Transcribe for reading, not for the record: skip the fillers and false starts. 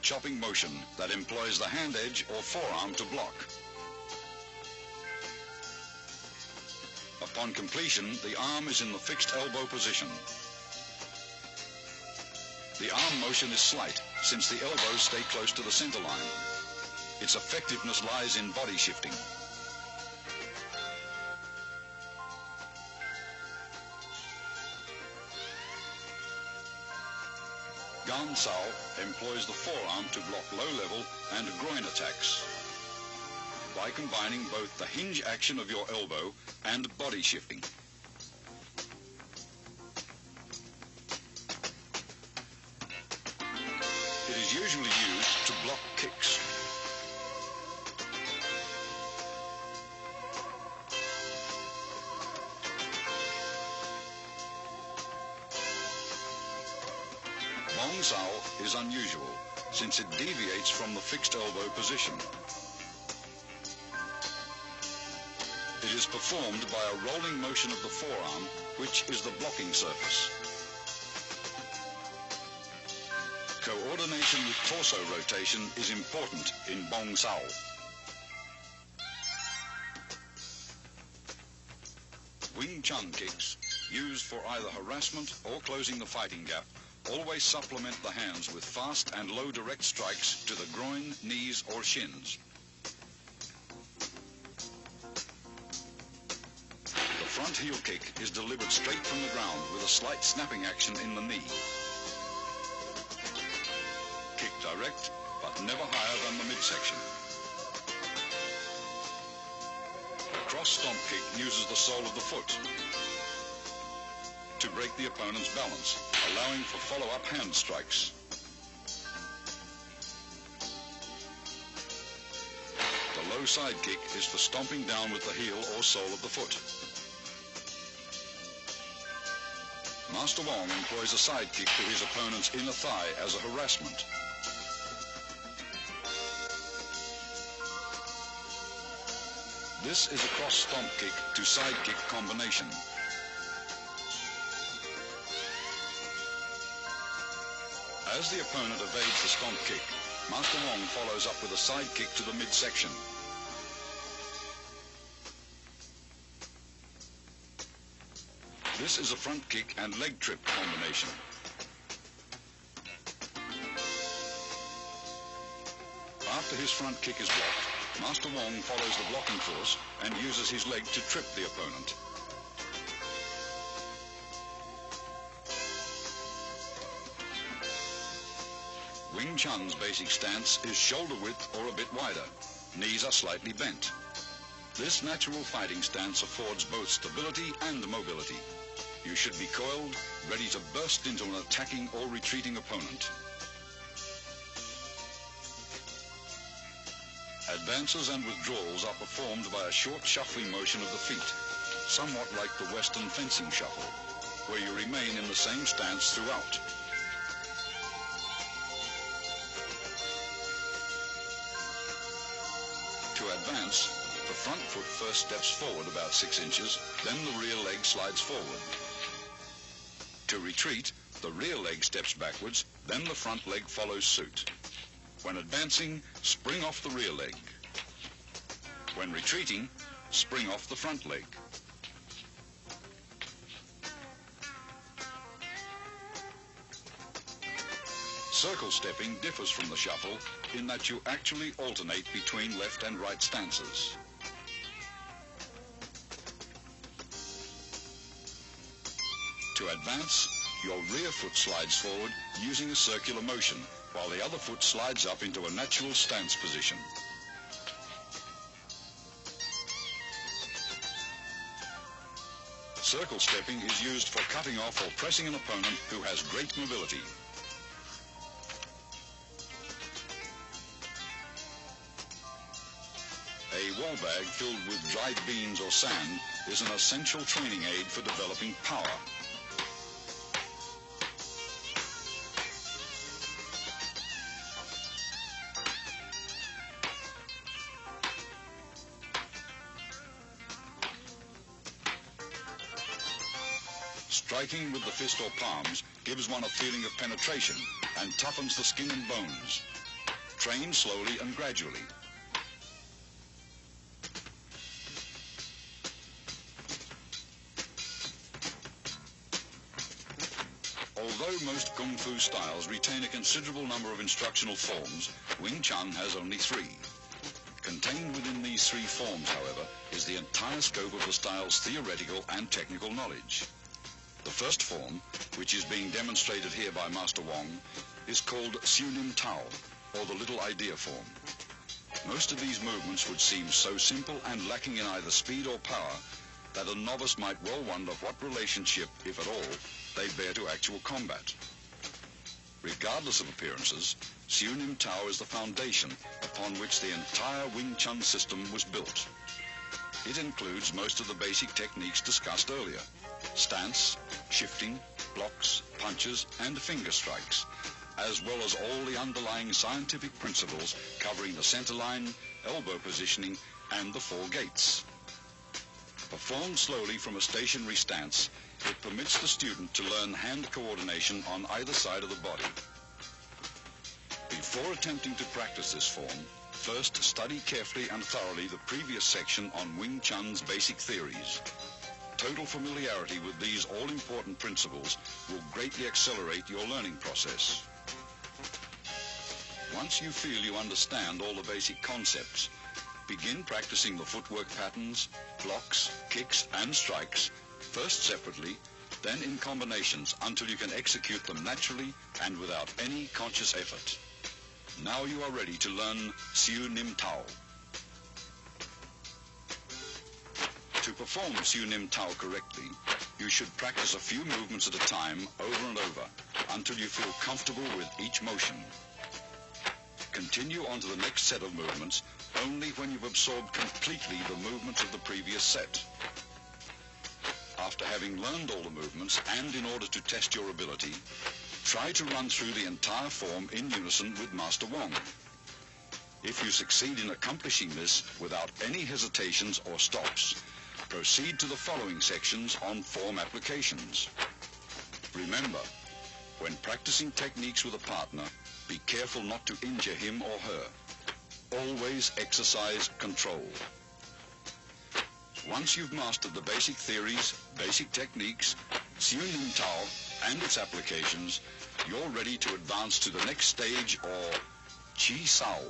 chopping motion that employs the hand edge or forearm to block. Upon completion, the arm is in the fixed elbow position. The arm motion is slight, since the elbows stay close to the center line. Its effectiveness lies in body shifting. Gan Sao employs the forearm to block low-level and groin attacks by combining both the hinge action of your elbow and body shifting. It is usually used to block kicks. Bong Sao is unusual, since it deviates from the fixed elbow position. It is performed by a rolling motion of the forearm, which is the blocking surface. Coordination with torso rotation is important in Bong Sao. Wing Chun kicks, used for either harassment or closing the fighting gap, always supplement the hands with fast and low direct strikes to the groin, knees or shins. The front heel kick is delivered straight from the ground with a slight snapping action in the knee. Kick direct, but never higher than the midsection. A cross stomp kick uses the sole of the foot to break the opponent's balance, allowing for follow-up hand strikes. The low side kick is for stomping down with the heel or sole of the foot. Master Wong employs a side kick to his opponent's inner thigh as a harassment. This is a cross stomp kick to side kick combination. As the opponent evades the stomp kick, Master Wong follows up with a side kick to the midsection. This is a front kick and leg trip combination. After his front kick is blocked, Master Wong follows the blocking force and uses his leg to trip the opponent. Wing Chun's basic stance is shoulder width or a bit wider. Knees are slightly bent. This natural fighting stance affords both stability and mobility. You should be coiled, ready to burst into an attacking or retreating opponent. Advances and withdrawals are performed by a short shuffling motion of the feet. somewhat like the Western fencing shuffle, where you remain in the same stance throughout. To advance, the front foot first steps forward about 6 inches, then the rear leg slides forward. To retreat, the rear leg steps backwards, then the front leg follows suit. When advancing, spring off the rear leg. When retreating, spring off the front leg. Circle stepping differs from the shuffle in that you actually alternate between left and right stances. To advance, your rear foot slides forward using a circular motion, while the other foot slides up into a natural stance position. Circle stepping is used for cutting off or pressing an opponent who has great mobility. A wall bag filled with dried beans or sand is an essential training aid for developing power. Striking with the fist or palms gives one a feeling of penetration and toughens the skin and bones. Train slowly and gradually. Although most Kung Fu styles retain a considerable number of instructional forms, Wing Chun has only 3. Contained within these 3 forms, however, is the entire scope of the style's theoretical and technical knowledge. The first form, which is being demonstrated here by Master Wong, is called Siu Nim Tao, or the Little Idea form. Most of these movements would seem so simple and lacking in either speed or power that a novice might well wonder what relationship, if at all, they bear to actual combat. Regardless of appearances, Siu Nim Tao is the foundation upon which the entire Wing Chun system was built. It includes most of the basic techniques discussed earlier: stance, shifting, blocks, punches, and finger strikes, as well as all the underlying scientific principles covering the center line, elbow positioning, and the 4 gates. Performed slowly from a stationary stance, it permits the student to learn hand coordination on either side of the body. Before attempting to practice this form, first study carefully and thoroughly the previous section on Wing Chun's basic theories. Total familiarity with these all-important principles will greatly accelerate your learning process. Once you feel you understand all the basic concepts, begin practicing the footwork patterns, blocks, kicks, and strikes, first separately, then in combinations until you can execute them naturally and without any conscious effort. Now you are ready to learn Siu Nim Tao. To perform Siu Nim Tao correctly, you should practice a few movements at a time over and over until you feel comfortable with each motion. Continue on to the next set of movements only when you've absorbed completely the movements of the previous set. After having learned all the movements, and in order to test your ability, try to run through the entire form in unison with Master Wong. If you succeed in accomplishing this without any hesitations or stops, proceed to the following sections on form applications. Remember, when practicing techniques with a partner, be careful not to injure him or her. Always exercise control. Once you've mastered the basic theories, basic techniques, Siu Nim Tao, and its applications, you're ready to advance to the next stage, or Chi Sao.